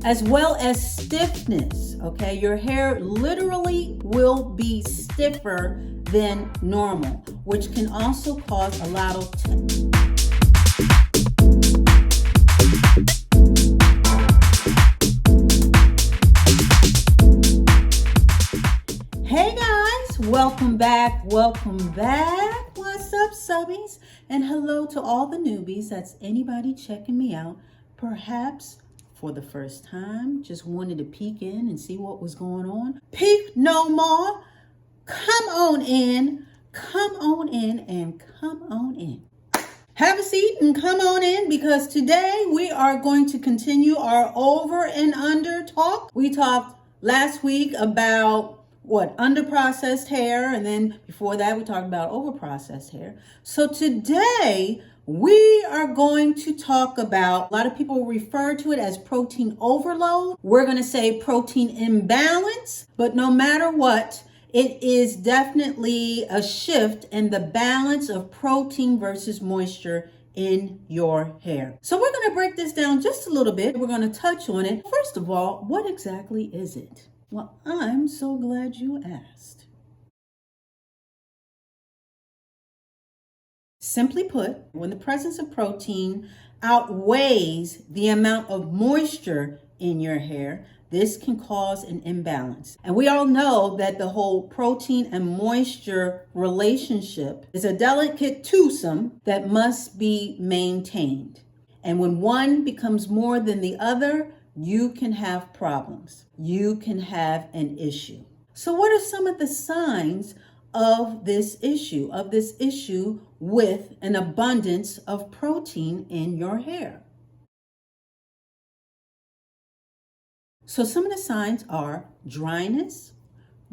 as well as stiffness, okay? Your hair literally will be stiffer than normal, which can also cause a lot of Hey guys, welcome back. What's up, subbies? And hello to all the newbies. That's anybody checking me out, perhaps for the first time, just wanted to peek in and see what was going on. Peek no more. Come on in, and come on in. Have a seat and come on in, because today we are going to continue our over and under talk. We talked last week about underprocessed hair, and then before that we talked about overprocessed hair. So today we are going to talk about, a lot of people refer to it as protein overload. We're going to say protein imbalance, but no matter what, it is definitely a shift in the balance of protein versus moisture in your hair. So we're going to break this down just a little bit. We're going to touch on it. First of all, what exactly is it? Well, I'm so glad you asked. Simply put, when the presence of protein outweighs the amount of moisture in your hair, this can cause an imbalance. And we all know that the whole protein and moisture relationship is a delicate twosome that must be maintained. And when one becomes more than the other, you can have problems. You can have an issue. So what are some of the signs of this issue with an abundance of protein in your hair? So some of the signs are dryness,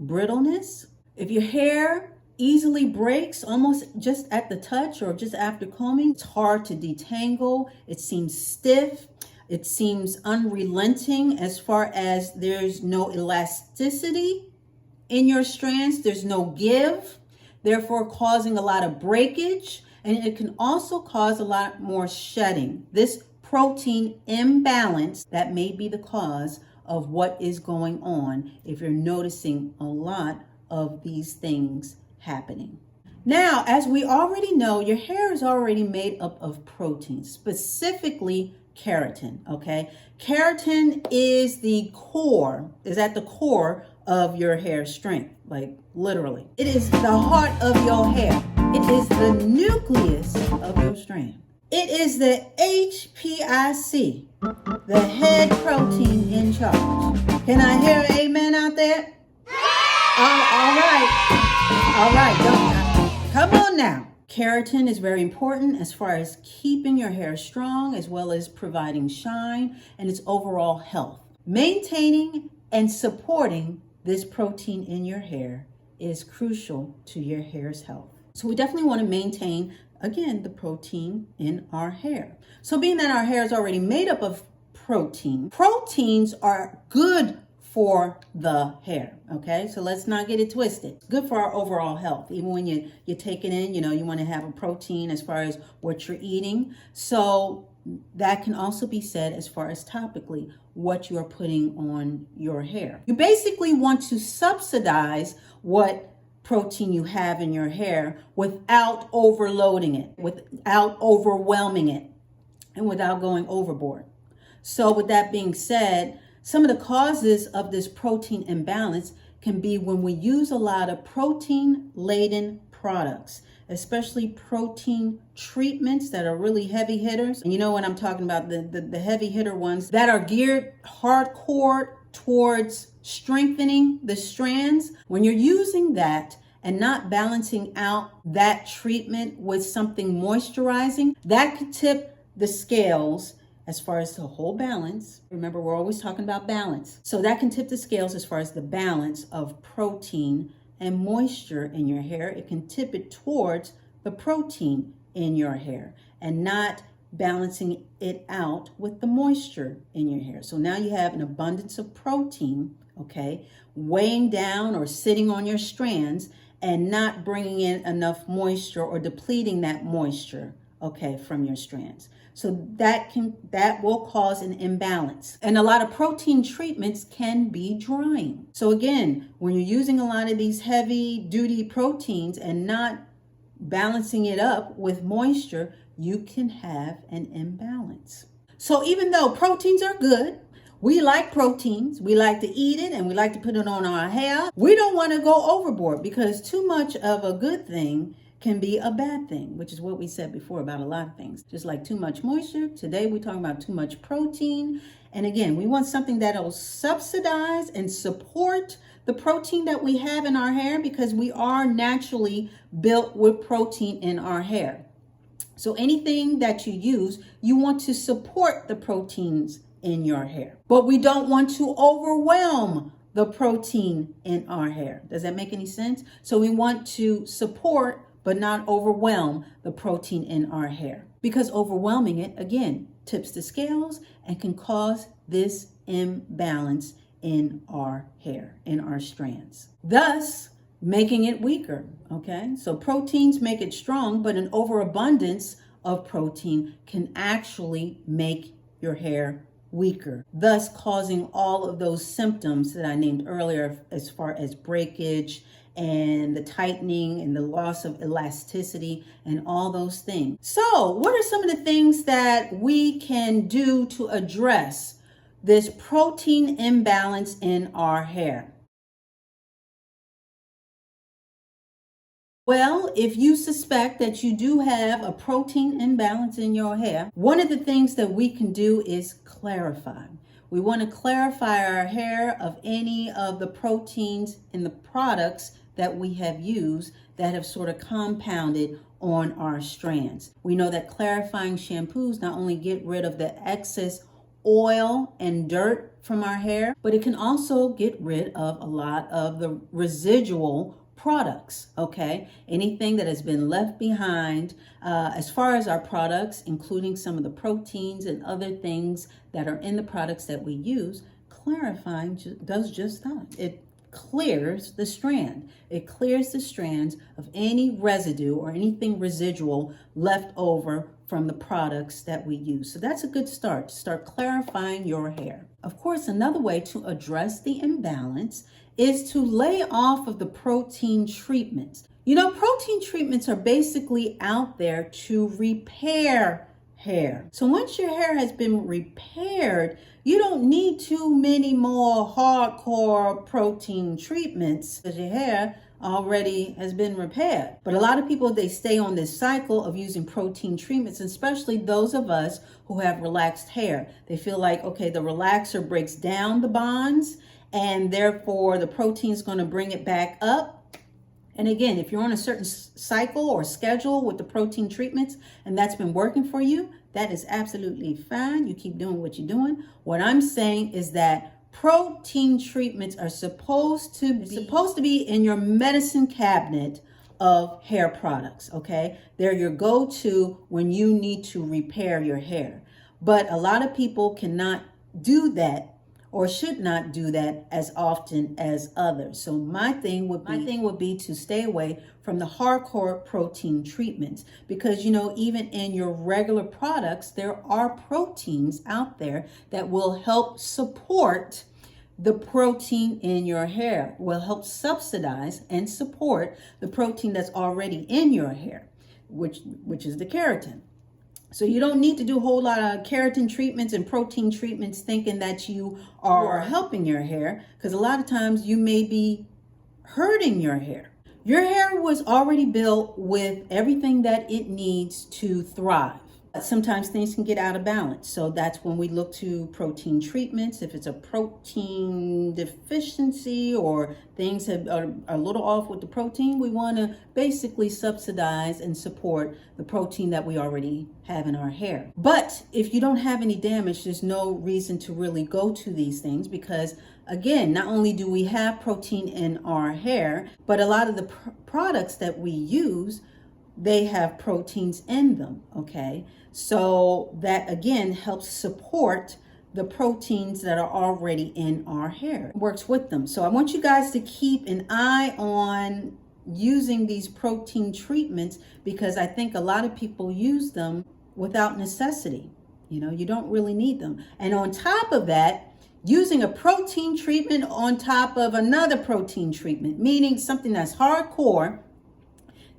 brittleness. If your hair easily breaks almost just at the touch or just after combing, it's hard to detangle, it seems stiff, it seems unrelenting as far as there's no elasticity in your strands, there's no give, therefore causing a lot of breakage, and it can also cause a lot more shedding. This protein imbalance, that may be the cause of what is going on if you're noticing a lot of these things happening. Now, as we already know, your hair is already made up of protein, specifically keratin, okay? Keratin is at the core of your hair strength, like literally. It is the heart of your hair. It is the nucleus of your strand. It is the HPIC, the head protein in charge. Can I hear an amen out there? All right, come on now. Keratin is very important as far as keeping your hair strong, as well as providing shine and its overall health. Maintaining and supporting this protein in your hair is crucial to your hair's health. So we definitely want to maintain, again, the protein in our hair. So being that our hair is already made up of protein, proteins are good for the hair, okay? So let's not get it twisted. It's good for our overall health. Even when you take it in, you want to have a protein as far as what you're eating. So that can also be said as far as topically, what you are putting on your hair. You basically want to subsidize what protein you have in your hair without overloading it, without overwhelming it, and without going overboard. So with that being said, some of the causes of this protein imbalance can be when we use a lot of protein-laden products, especially protein treatments that are really heavy hitters. And you know what I'm talking about, the heavy hitter ones that are geared hardcore towards strengthening the strands. When you're using that and not balancing out that treatment with something moisturizing, that could tip the scales as far as the whole balance. Remember, we're always talking about balance. So that can tip the scales as far as the balance of protein and moisture in your hair. It can tip it towards the protein in your hair and not balancing it out with the moisture in your hair. So now you have an abundance of protein, okay, weighing down or sitting on your strands and not bringing in enough moisture or depleting that moisture, okay, from your strands. So that will cause an imbalance. And a lot of protein treatments can be drying. So again, when you're using a lot of these heavy duty proteins and not balancing it up with moisture, you can have an imbalance. So even though proteins are good, we like proteins, we like to eat it, and we like to put it on our hair, we don't want to go overboard, because too much of a good thing can be a bad thing, which is what we said before about a lot of things. Just like too much moisture, today we're talking about too much protein. And again, we want something that'll subsidize and support the protein that we have in our hair, because we are naturally built with protein in our hair. So anything that you use, you want to support the proteins in your hair. But we don't want to overwhelm the protein in our hair. Does that make any sense? So we want to support but not overwhelm the protein in our hair, because overwhelming it, again, tips the scales and can cause this imbalance in our hair, in our strands, thus making it weaker. Okay, so proteins make it strong, but an overabundance of protein can actually make your hair weaker, thus causing all of those symptoms that I named earlier, as far as breakage and the tightening and the loss of elasticity and all those things. So what are some of the things that we can do to address this protein imbalance in our hair? Well, if you suspect that you do have a protein imbalance in your hair, one of the things that we can do is clarify. We want to clarify our hair of any of the proteins in the products that we have used that have sort of compounded on our strands. We know that clarifying shampoos not only get rid of the excess oil and dirt from our hair, but it can also get rid of a lot of the residual products, okay? Anything that has been left behind as far as our products, including some of the proteins and other things that are in the products that we use. Clarifying does just that. It clears the strand. It clears the strands of any residue or anything residual left over from the products that we use. So that's a good start. Start clarifying your hair. Of course, another way to address the imbalance is to lay off of the protein treatments. You know, protein treatments are basically out there to repair hair. So once your hair has been repaired, you don't need too many more hardcore protein treatments, because your hair already has been repaired. But a lot of people, they stay on this cycle of using protein treatments, especially those of us who have relaxed hair. They feel like, okay, the relaxer breaks down the bonds, and therefore the protein is going to bring it back up. And again, if you're on a certain cycle or schedule with the protein treatments and that's been working for you, that is absolutely fine. You keep doing what you're doing. What I'm saying is that protein treatments are supposed to be in your medicine cabinet of hair products, okay? They're your go-to when you need to repair your hair. But a lot of people cannot do that, or should not do that as often as others. So my thing would be to stay away from the hardcore protein treatments, because, you know, even in your regular products, there are proteins out there that will help support the protein in your hair, will help subsidize and support the protein that's already in your hair, which is the keratin. So you don't need to do a whole lot of keratin treatments and protein treatments thinking that you are helping your hair, because a lot of times you may be hurting your hair. Your hair was already built with everything that it needs to thrive. Sometimes things can get out of balance. So that's when we look to protein treatments. If it's a protein deficiency or things are a little off with the protein, we want to basically subsidize and support the protein that we already have in our hair. But if you don't have any damage, there's no reason to really go to these things, because again, not only do we have protein in our hair, but a lot of the products that we use, they have proteins in them, okay? So that again helps support the proteins that are already in our hair. It works with them. So I want you guys to keep an eye on using these protein treatments because I think a lot of people use them without necessity. You know, you don't really need them. And on top of that, using a protein treatment on top of another protein treatment, meaning something that's hardcore,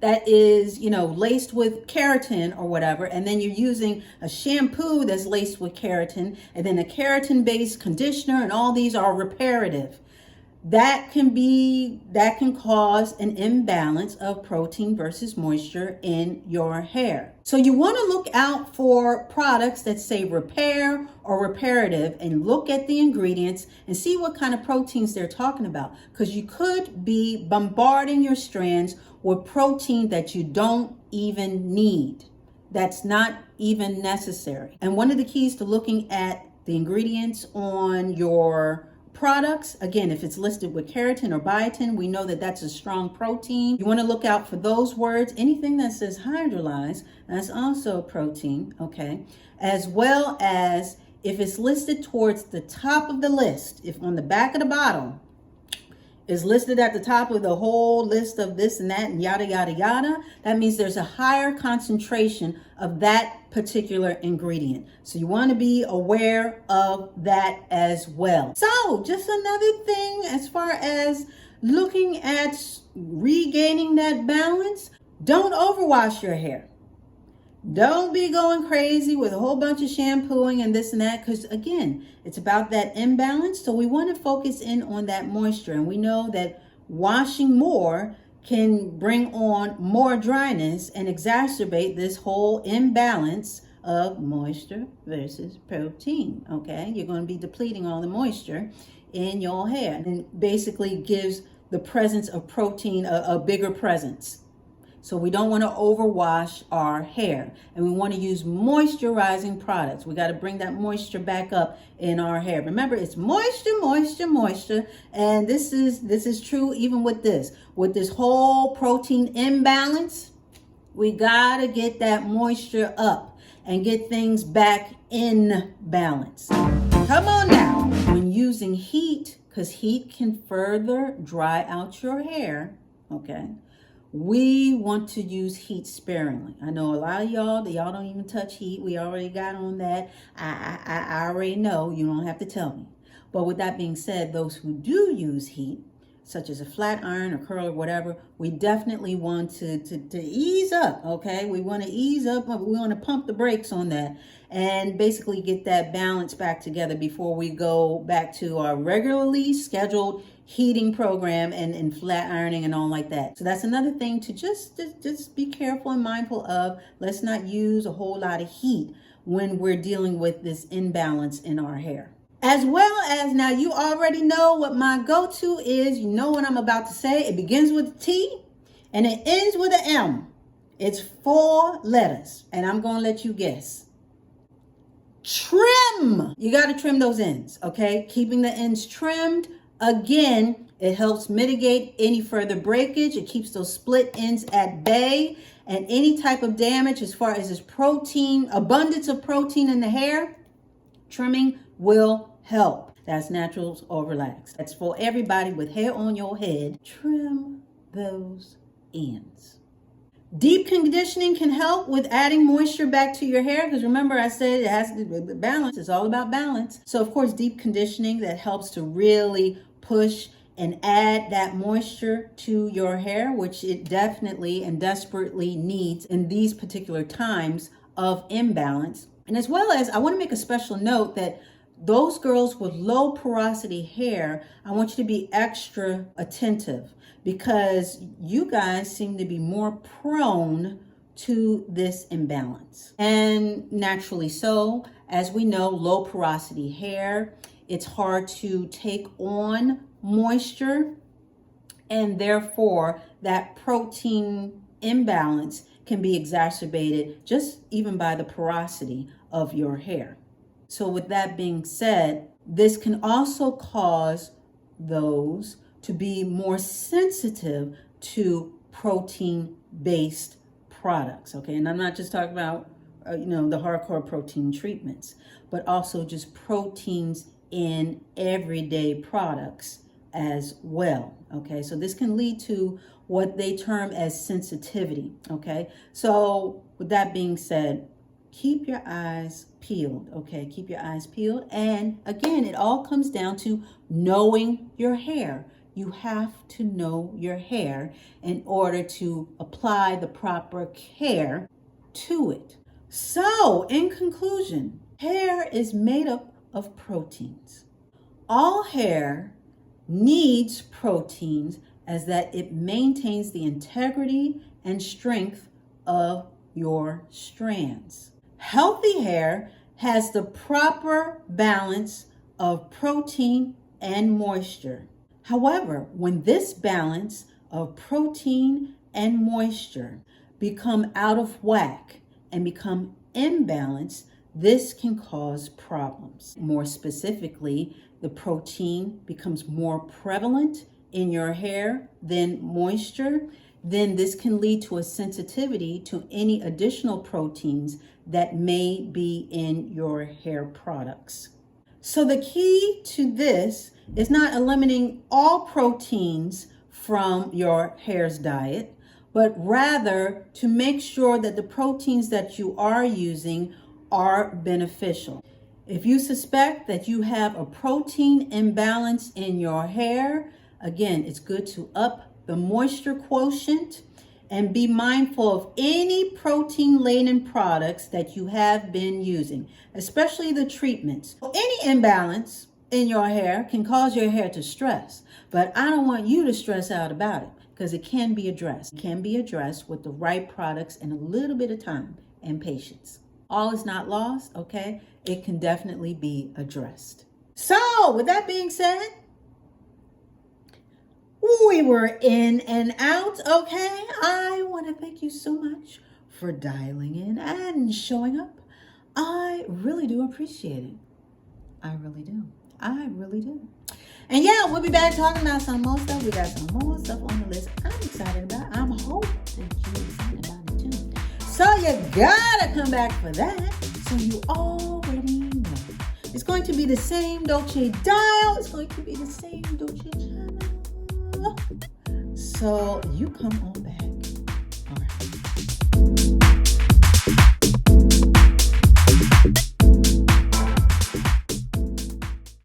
that is, you know, laced with keratin or whatever, and then you're using a shampoo that's laced with keratin, and then a keratin-based conditioner, and all these are reparative. That can cause an imbalance of protein versus moisture in your hair. So you want to look out for products that say repair or reparative, and look at the ingredients and see what kind of proteins they're talking about, because you could be bombarding your strands with protein that you don't even need, that's not even necessary. And one of the keys to looking at the ingredients on your products, again, if it's listed with keratin or biotin, we know that that's a strong protein. You want to look out for those words. Anything that says hydrolyzed, that's also protein, okay? As well as if it's listed towards the top of the list, if on the back of the bottle is listed at the top of the whole list of this and that and yada, yada, yada, that means there's a higher concentration of that particular ingredient. So you want to be aware of that as well. So just another thing as far as looking at regaining that balance, don't overwash your hair. Don't be going crazy with a whole bunch of shampooing and this and that, because again, it's about that imbalance. So we want to focus in on that moisture. And we know that washing more can bring on more dryness and exacerbate this whole imbalance of moisture versus protein. Okay, you're going to be depleting all the moisture in your hair, and basically gives the presence of protein a bigger presence. So we don't want to overwash our hair, and we want to use moisturizing products. We got to bring that moisture back up in our hair. Remember, it's moisture, moisture, moisture. And this is true even with this whole protein imbalance. We got to get that moisture up and get things back in balance. Come on now. When using heat, because heat can further dry out your hair, okay? We want to use heat sparingly. I know a lot of y'all don't even touch heat. We already got on that. I already know. You don't have to tell me. But with that being said, those who do use heat, such as a flat iron or curl or whatever, we definitely want to ease up, okay? We want to ease up. We want to pump the brakes on that and basically get that balance back together before we go back to our regularly scheduled heating program and flat ironing and all like that. So that's another thing to just be careful and mindful of. Let's not use a whole lot of heat when we're dealing with this imbalance in our hair. As well as, now you already know what my go-to is. You know what I'm about to say. It begins with a T and it ends with an M. It's 4 letters, and I'm going to let you guess. Trim. You got to trim those ends, okay? Keeping the ends trimmed. Again, it helps mitigate any further breakage. It keeps those split ends at bay, and any type of damage as far as this protein, abundance of protein in the hair, trimming will help. That's naturals or relax. That's for everybody with hair on your head. Trim those ends. Deep conditioning can help with adding moisture back to your hair, because remember I said it has to be balance. It's all about balance. So of course, deep conditioning that helps to really push and add that moisture to your hair, which it definitely and desperately needs in these particular times of imbalance. And as well as, I want to make a special note that those girls with low porosity hair, I want you to be extra attentive, because you guys seem to be more prone to this imbalance. And naturally so. As we know, low porosity hair, it's hard to take on moisture, and therefore that protein imbalance can be exacerbated just even by the porosity of your hair. So with that being said, this can also cause those to be more sensitive to protein-based products, okay? And I'm not just talking about, the hardcore protein treatments, but also just proteins in everyday products as well. Okay, so this can lead to what they term as sensitivity. Okay, so with that being said, keep your eyes peeled. Okay, keep your eyes peeled. And again, it all comes down to knowing your hair. You have to know your hair in order to apply the proper care to it. So, in conclusion, hair is made up of proteins. All hair needs proteins as that it maintains the integrity and strength of your strands. Healthy hair has the proper balance of protein and moisture. However, when this balance of protein and moisture become out of whack and become imbalanced, this can cause problems. More specifically, the protein becomes more prevalent in your hair than moisture. Then this can lead to a sensitivity to any additional proteins that may be in your hair products. So the key to this is not eliminating all proteins from your hair's diet, but rather to make sure that the proteins that you are using are beneficial. If you suspect that you have a protein imbalance in your hair, again, it's good to up the moisture quotient and be mindful of any protein-laden products that you have been using, especially the treatments. Any imbalance in your hair can cause your hair to stress, but I don't want you to stress out about it because it can be addressed. It can be addressed with the right products and a little bit of time and patience. All is not lost, okay? It can definitely be addressed. So, with that being said, we were in and out, okay? I want to thank you so much for dialing in and showing up. I really do appreciate it. I really do. I really do. And yeah, we'll be back talking about some more stuff. We got some more stuff on the list I'm excited about. I'm hoping that you're excited about it too. So you gotta come back for that. So you already know. It's going to be the same Dolce dial. It's going to be the same Dolce channel. So you come on back.